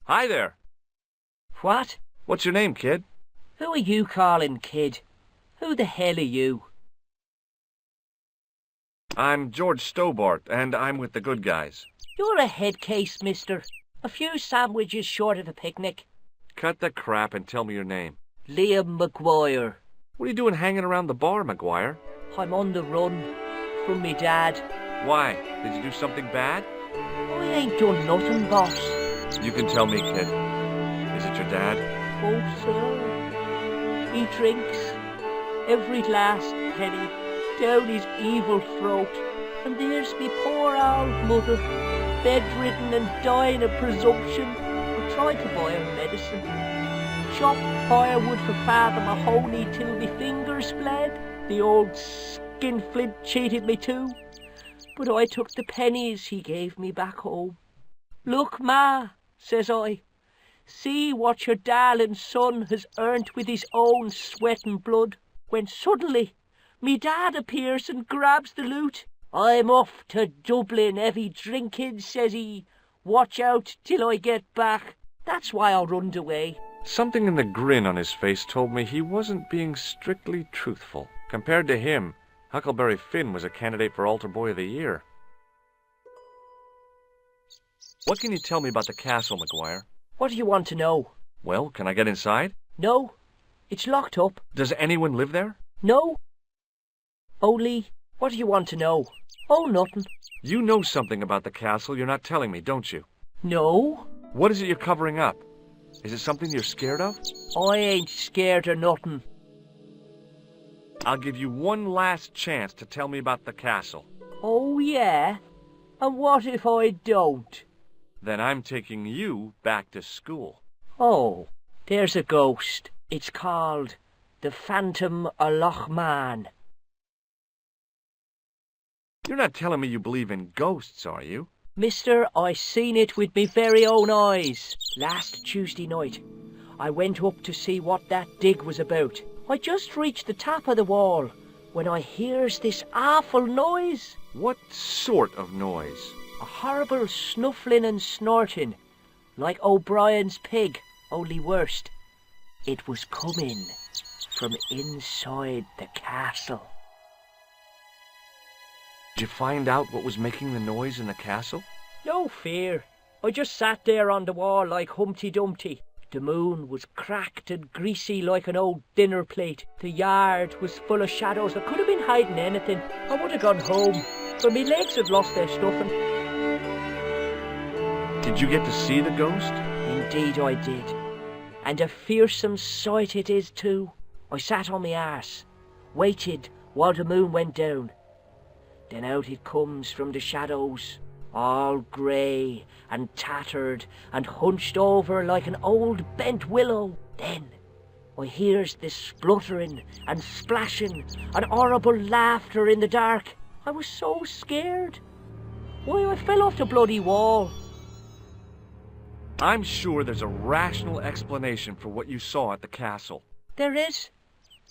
Hi there. What? What's your name, kid? Who are you calling kid? Who the hell are you? I'm George Stobart, and I'm with the good guys. You're a head case, mister. A few sandwiches short of a picnic. Cut the crap and tell me your name. Liam McGuire. What are you doing hanging around the bar, McGuire? I'm on the run from me dad. Why? Did you do something bad? I ain't done nothing, boss. You can tell me, kid. Is it your dad? Oh, sir. He drinks every last penny down his evil throat. And there's me poor old mother, bedridden and dying of presumption. I tried to buy her medicine. Chopped firewood for Father Mahoney till me fingers bled. The old skinflint cheated me too. But I took the pennies he gave me back home. Look, Ma, says I, see what your darling son has earned with his own sweat and blood. When suddenly, me dad appears and grabs the loot. I'm off to Dublin, heavy drinking, says he. Watch out till I get back. That's why I runned away. Something in the grin on his face told me he wasn't being strictly truthful. Compared to him, Huckleberry Finn was a candidate for Altar Boy of the Year. What can you tell me about the castle, McGuire? What do you want to know? Well, can I get inside? No, it's locked up. Does anyone live there? No. Only, what do you want to know? Oh, nothing. You know something about the castle you're not telling me, don't you? No. What is it you're covering up? Is it something you're scared of? I ain't scared of nothing. I'll give you one last chance to tell me about the castle. Oh, yeah? And what if I don't? Then I'm taking you back to school. Oh, there's a ghost. It's called the Phantom of Loch Man. You're not telling me you believe in ghosts, are you? Mister, I seen it with me very own eyes. Last Tuesday night, I went up to see what that dig was about. I just reached the top of the wall when I hears this awful noise. What sort of noise? A horrible snuffling and snorting, like O'Brien's pig, only worst. It was coming from inside the castle. Did you find out what was making the noise in the castle? No fear. I just sat there on the wall like Humpty Dumpty. The moon was cracked and greasy like an old dinner plate. The yard was full of shadows. I could have been hiding anything. I would have gone home, but my legs had lost their stuffing. Did you get to see the ghost? Indeed I did. And a fearsome sight it is too. I sat on my arse, waited while the moon went down. Then out it comes from the shadows, all grey and tattered and hunched over like an old bent willow. Then I hears this spluttering and splashing and horrible laughter in the dark. I was so scared. Why, I fell off the bloody wall. I'm sure there's a rational explanation for what you saw at the castle. There is.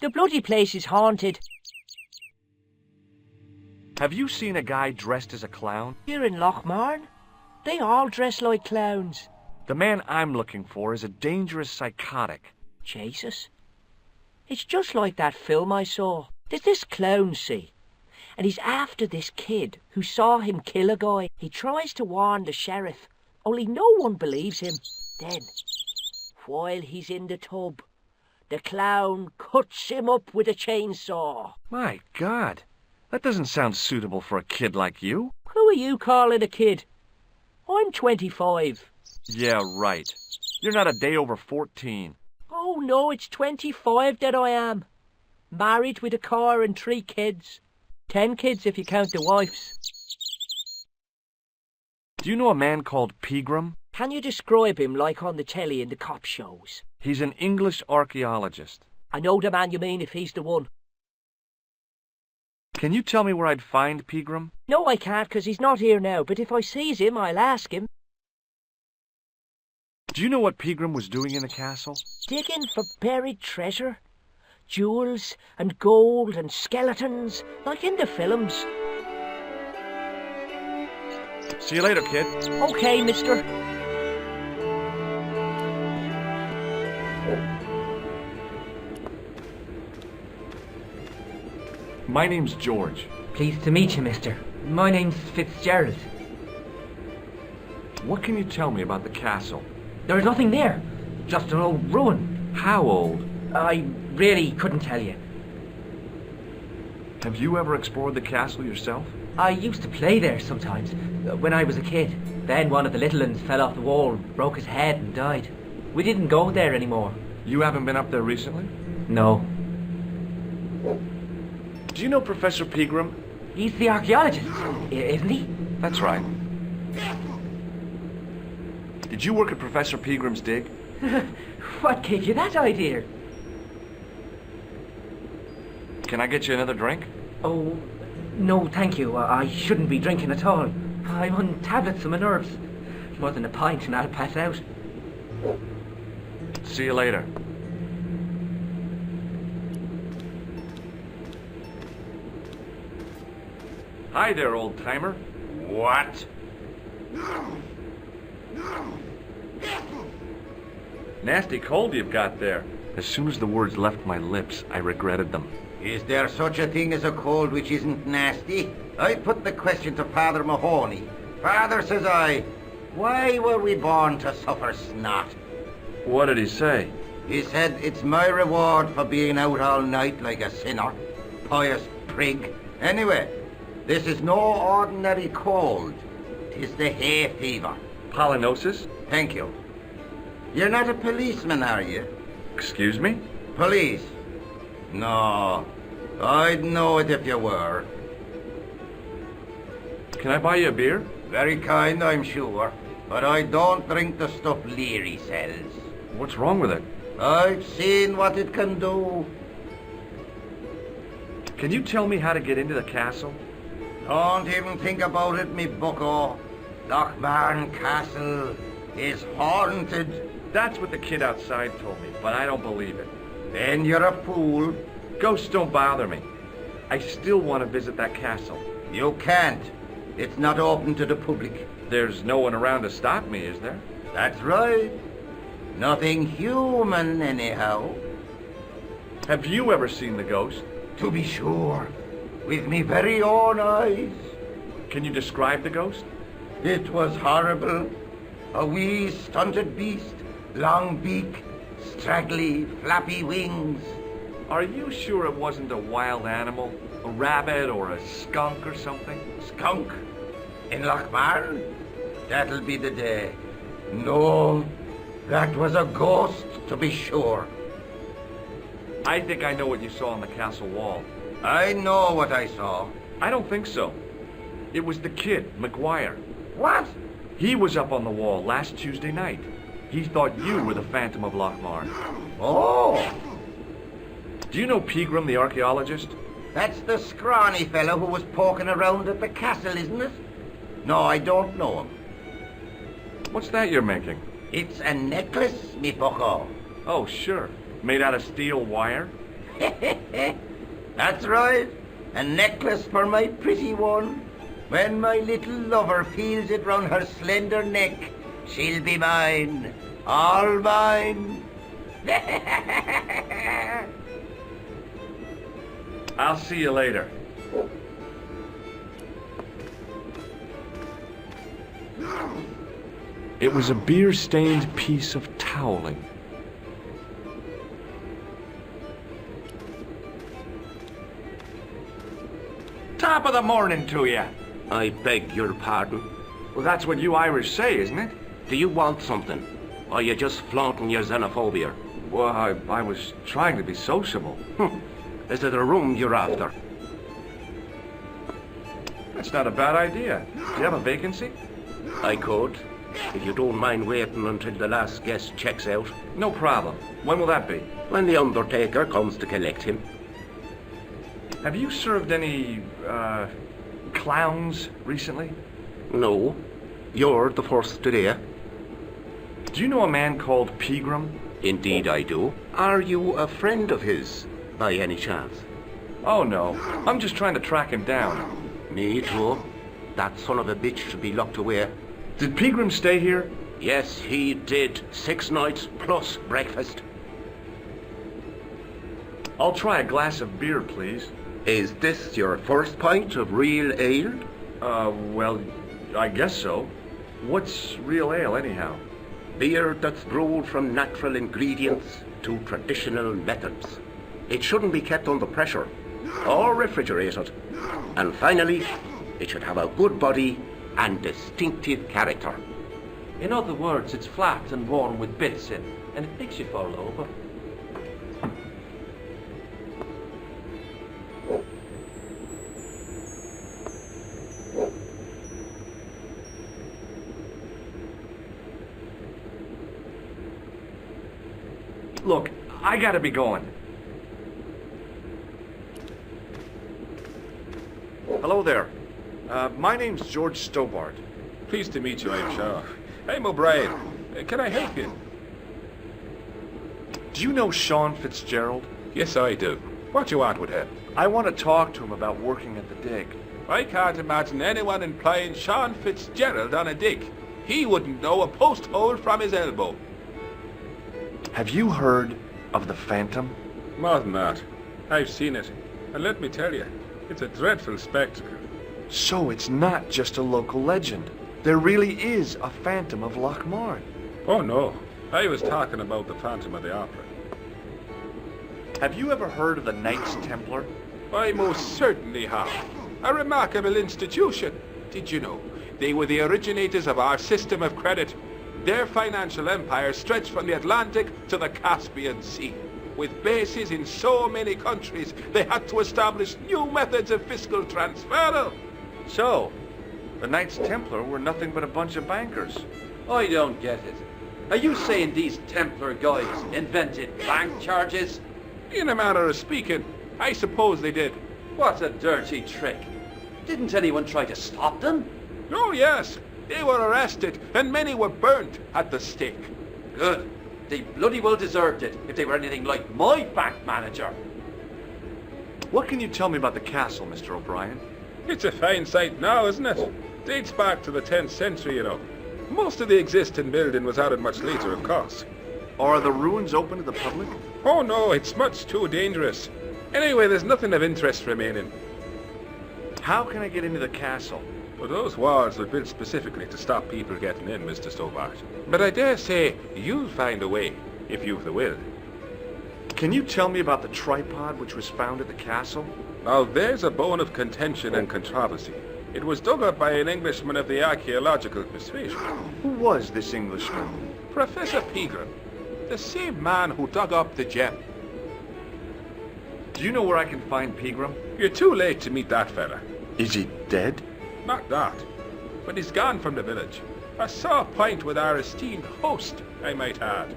The bloody place is haunted. Have you seen a guy dressed as a clown? Here in Lochmarn, they all dress like clowns. The man I'm looking for is a dangerous psychotic. Jesus. It's just like that film I saw. There's this clown, see, and he's after this kid who saw him kill a guy. He tries to warn the sheriff, only no one believes him. Then, while he's in the tub, the clown cuts him up with a chainsaw. My God, that doesn't sound suitable for a kid like you. Who are you calling a kid? I'm 25. Yeah, right. You're not a day over 14. Oh no, it's 25 that I am. Married with a car and 3 kids. 10 kids if you count the wives. Do you know a man called Pegram? Can you describe him like on the telly in the cop shows? He's an English archaeologist. I know the man you mean if he's the one. Can you tell me where I'd find Pegram? No, I can't, 'cause he's not here now, but if I sees him, I'll ask him. Do you know what Pegram was doing in the castle? Digging for buried treasure. Jewels and gold and skeletons, like in the films. See you later, kid. Okay, mister. My name's George. Pleased to meet you, mister. My name's Fitzgerald. What can you tell me about the castle? There's nothing there. Just an old ruin. How old? I really couldn't tell you. Have you ever explored the castle yourself? I used to play there sometimes, when I was a kid. Then one of the little uns fell off the wall, broke his head and died. We didn't go there anymore. You haven't been up there recently? No. Do you know Professor Pegram? He's the archaeologist, isn't he? That's right. Did you work at Professor Pegram's dig? What gave you that idea? Can I get you another drink? Oh, no thank you. I shouldn't be drinking at all. I'm on tablets for my nerves. More than a pint and I'll pass out. See you later. Hi there, old-timer. What? Nasty cold you've got there. As soon as the words left my lips, I regretted them. Is there such a thing as a cold which isn't nasty? I put the question to Father Mahoney. Father, says I, why were we born to suffer snot? What did he say? He said it's my reward for being out all night like a sinner. Pious prig. Anyway, this is no ordinary cold. 'Tis the hay fever. Pollinosis? Thank you. You're not a policeman, are you? Excuse me? Police? No. I'd know it if you were. Can I buy you a beer? Very kind, I'm sure. But I don't drink the stuff Leary sells. What's wrong with it? I've seen what it can do. Can you tell me how to get into the castle? Don't even think about it, me bucko. Lochmarn Castle is haunted. That's what the kid outside told me, but I don't believe it. Then you're a fool. Ghosts don't bother me. I still want to visit that castle. You can't. It's not open to the public. There's no one around to stop me, is there? That's right. Nothing human, anyhow. Have you ever seen the ghost? To be sure. With me very own eyes. Can you describe the ghost? It was horrible. A wee stunted beast, long beak, straggly, flappy wings. Are you sure it wasn't a wild animal? A rabbit or a skunk or something? Skunk? In Lochmarn? That'll be the day. No, that was a ghost, to be sure. I think I know what you saw on the castle wall. I know what I saw. I don't think so. It was the kid, McGuire. What? He was up on the wall last Tuesday night. He thought you were the Phantom of Lochmarn. Oh, Do you know Pegram, the archaeologist? that's the scrawny fellow who was poking around at the castle, isn't it? No, I don't know him. What's that you're making? It's a necklace, me bucko. Oh, sure. Made out of steel wire? That's right. A necklace for my pretty one. When my little lover feels it round her slender neck, she'll be mine. All mine. I'll see you later. It was a beer-stained piece of toweling. Top of the morning to you. I beg your pardon. Well, that's what you Irish say, isn't it? Do you want something? Or are you just flaunting your xenophobia? Well, I was trying to be sociable. Is it a room you're after? That's not a bad idea. Do you have a vacancy? I could, if you don't mind waiting until the last guest checks out. No problem. When will that be? When the undertaker comes to collect him. Have you served any, clowns recently? No, you're the first today. Do you know a man called Pegram? Indeed I do. Are you a friend of his, by any chance? Oh, no. I'm just trying to track him down. Me too. That son of a bitch should be locked away. Did Pegram stay here? Yes, he did. 6 nights plus breakfast. I'll try a glass of beer, please. Is this your first pint of real ale? Well, I guess so. What's real ale, anyhow? Beer that's brewed from natural ingredients to traditional methods. It shouldn't be kept under pressure or refrigerated. And finally, it should have a good body and distinctive character. In other words, it's flat and worn with bits in, and it makes you fall over. Look, I gotta be going. Hello there. My name's George Stobart. Pleased to meet you, I'm sure. I'm O'Brien. Can I help you? Do you know Sean Fitzgerald? Yes, I do. What you want with him? I want to talk to him about working at the dig. I can't imagine anyone employing Sean Fitzgerald on a dig. He wouldn't know a post hole from his elbow. Have you heard of the Phantom? More than that. I've seen it. And let me tell you, it's a dreadful spectacle. So it's not just a local legend. There really is a Phantom of Lochmarn. Oh no, I was talking about the Phantom of the Opera. Have you ever heard of the Knights Templar? I most certainly have. A remarkable institution. Did you know? They were the originators of our system of credit. Their financial empire stretched from the Atlantic to the Caspian Sea. With bases in so many countries, they had to establish new methods of fiscal transfer. So, the Knights Templar were nothing but a bunch of bankers. I don't get it. Are you saying these Templar guys invented bank charges? In a manner of speaking, I suppose they did. What a dirty trick. Didn't anyone try to stop them? Oh yes, they were arrested and many were burnt at the stake. Good. They bloody well deserved it if they were anything like my bank manager. What can you tell me about the castle, Mr. O'Brien? It's a fine sight now, isn't it? Dates back to the 10th century, you know. Most of the existing building was added much later, of course. Are the ruins open to the public? Oh no, it's much too dangerous. Anyway, there's nothing of interest remaining. How can I get into the castle? Well, those walls were built specifically to stop people getting in, Mr. Stobart. But I dare say you'll find a way, if you've the will. Can you tell me about the tripod which was found at the castle? Now, there's a bone of contention and controversy. It was dug up by an Englishman of the archaeological persuasion. Who was this Englishman? Professor Pegram, the same man who dug up the gem. Do you know where I can find Pegram? You're too late to meet that fella. Is he dead? Not that, but he's gone from the village. A sore point with our esteemed host, I might add.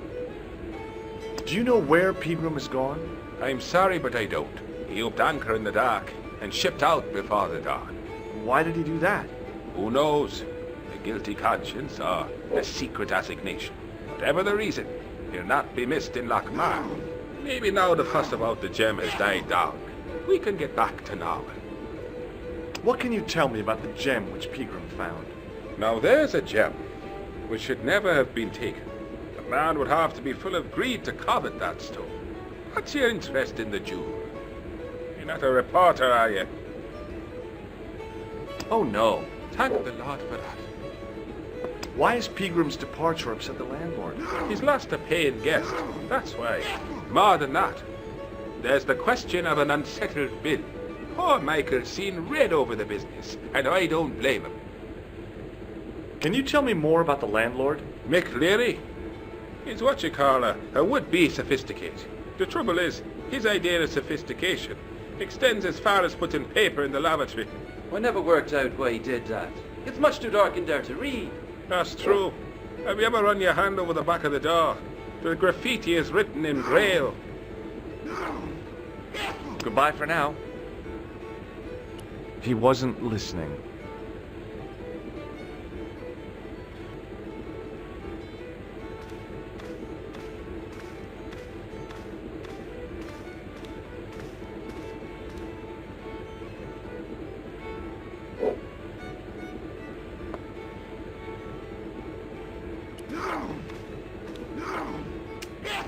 Do you know where Pegram is gone? I'm sorry, but I don't. He upped anchor in the dark and shipped out before the dawn. Why did he do that? Who knows? A guilty conscience or a secret assignation. Whatever the reason, he'll not be missed in Lochmarn. Maybe now the fuss about the gem has died down, we can get back to normal. What can you tell me about the gem which Pegram found? Now there's a gem which should never have been taken. A man would have to be full of greed to covet that stone. What's your interest in the jewel? You're not a reporter, are you? Oh no. Thank the Lord for that. Why is Pegram's departure upset the landlord? He's lost a paying guest, that's why. More than that, there's the question of an unsettled bill. Poor Michael's seen red over the business, and I don't blame him. Can you tell me more about the landlord? Mick Leary? He's what you call a would-be sophisticate. The trouble is, his idea of sophistication extends as far as putting paper in the lavatory. I never worked out why he did that. It's much too dark in there to read. That's true. Have you ever run your hand over the back of the door? The graffiti is written in Braille. Goodbye for now. He wasn't listening.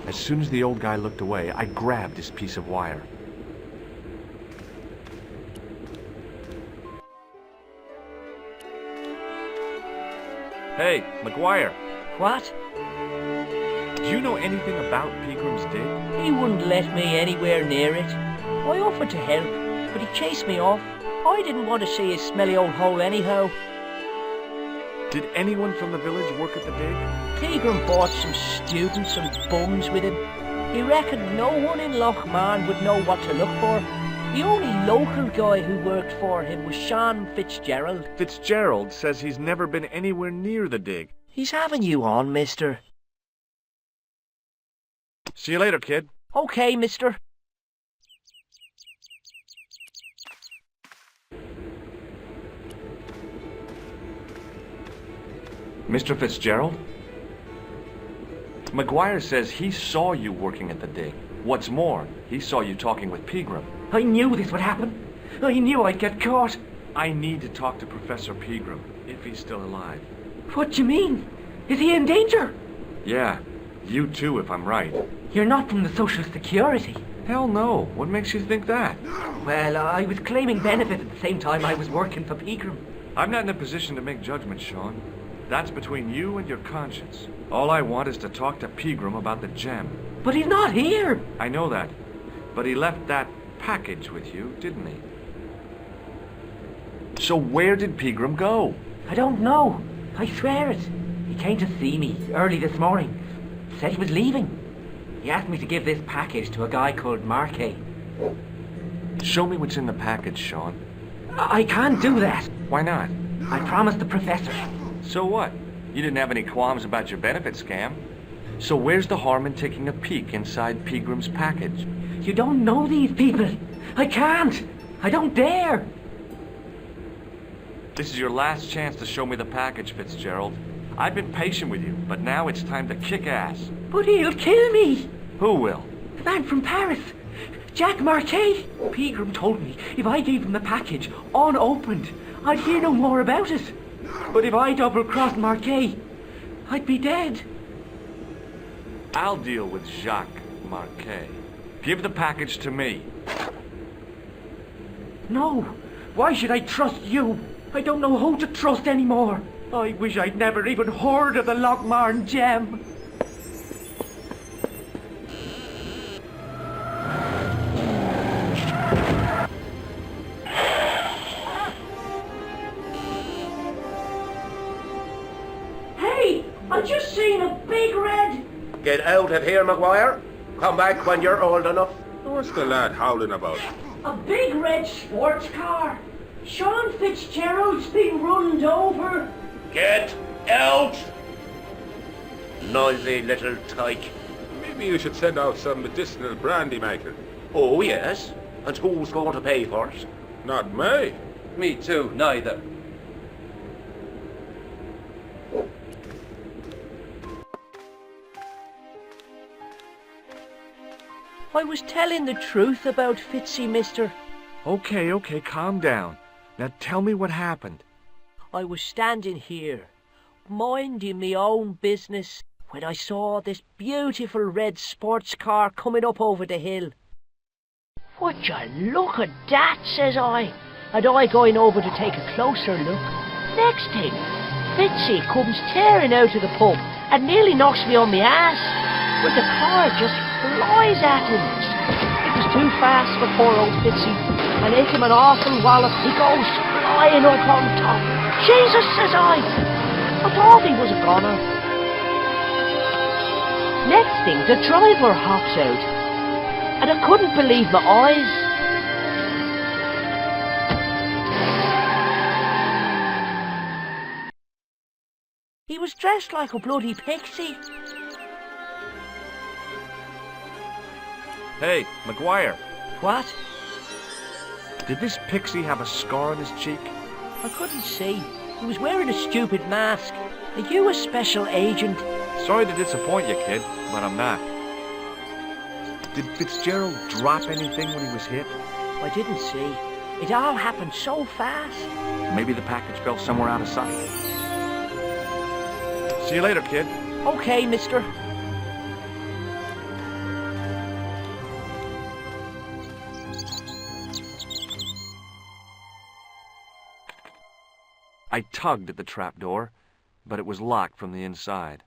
As soon as the old guy looked away, I grabbed his piece of wire. Hey, McGuire, What? do you know anything about Pegram's dig? He wouldn't let me anywhere near it. I offered to help, but he chased me off. I didn't want to see his smelly old hole anyhow. Did anyone from the village work at the dig? Pegram bought some students and bums with him. He reckoned no one in Lochmarn would know what to look for. The only local guy who worked for him was Sean Fitzgerald. Fitzgerald says he's never been anywhere near the dig. He's having you on, mister. See you later, kid. Okay, mister. Mr. Fitzgerald? McGuire says he saw you working at the dig. What's more, he saw you talking with Pegram. I knew this would happen. I knew I'd get caught. I need to talk to Professor Pegram, if he's still alive. What do you mean? Is he in danger? Yeah, you too, if I'm right. You're not from the Social Security. Hell no. What makes you think that? Well, I was claiming benefit at the same time I was working for Pegram. I'm not in a position to make judgments, Sean. That's between you and your conscience. All I want is to talk to Pegram about the gem. But he's not here. I know that. But he left that package with you, didn't he? So where did Pegram go? I don't know. I swear it. He came to see me early this morning. Said he was leaving. He asked me to give this package to a guy called Marquet. Show me what's in the package, Sean. I can't do that. Why not? I promised the professor. So what? You didn't have any qualms about your benefit scam. So where's the harm in taking a peek inside Pegram's package? You don't know these people. I can't. I don't dare. This is your last chance to show me the package, Fitzgerald. I've been patient with you, but now it's time to kick ass. But he'll kill me. Who will? The man from Paris. Jack Marquet. Pegram told me if I gave him the package unopened, I'd hear no more about it. But if I double-crossed Marquet, I'd be dead. I'll deal with Jacques Marquet. Give the package to me. No. Why should I trust you? I don't know who to trust anymore. I wish I'd never even heard of the Lochmarn gem. Hey! I just seen a big red... Get out of here, McGuire. Come back when you're old enough. What's the lad howling about? A big red sports car. Sean Fitzgerald's been runned over. Get out! Noisy little tyke. Maybe you should send out some medicinal brandy maker. Oh, yes. And who's going to pay for it? Not me. Me too, neither. I was telling the truth about Fitzy, mister. Okay, calm down. Now tell me what happened. I was standing here, minding me own business, when I saw this beautiful red sports car coming up over the hill. Would you look at that, says I, and I going over to take a closer look. Next thing, Fitzy comes tearing out of the pub and nearly knocks me on my ass, but the car just flies at him. It was too fast for poor old Fitzy, and hit him an awful wallop. He goes flying up on top. Jesus, says I thought he was a goner. Next thing, the driver hops out, and I couldn't believe my eyes. He was dressed like a bloody pixie. Hey, McGuire, What? did this pixie have a scar on his cheek? I couldn't see. He was wearing a stupid mask. Are you a special agent? Sorry to disappoint you, kid, but I'm not. Did Fitzgerald drop anything when he was hit? I didn't see. It all happened so fast. Maybe the package fell somewhere out of sight. See you later, kid. Okay, mister. I tugged at the trapdoor, but it was locked from the inside.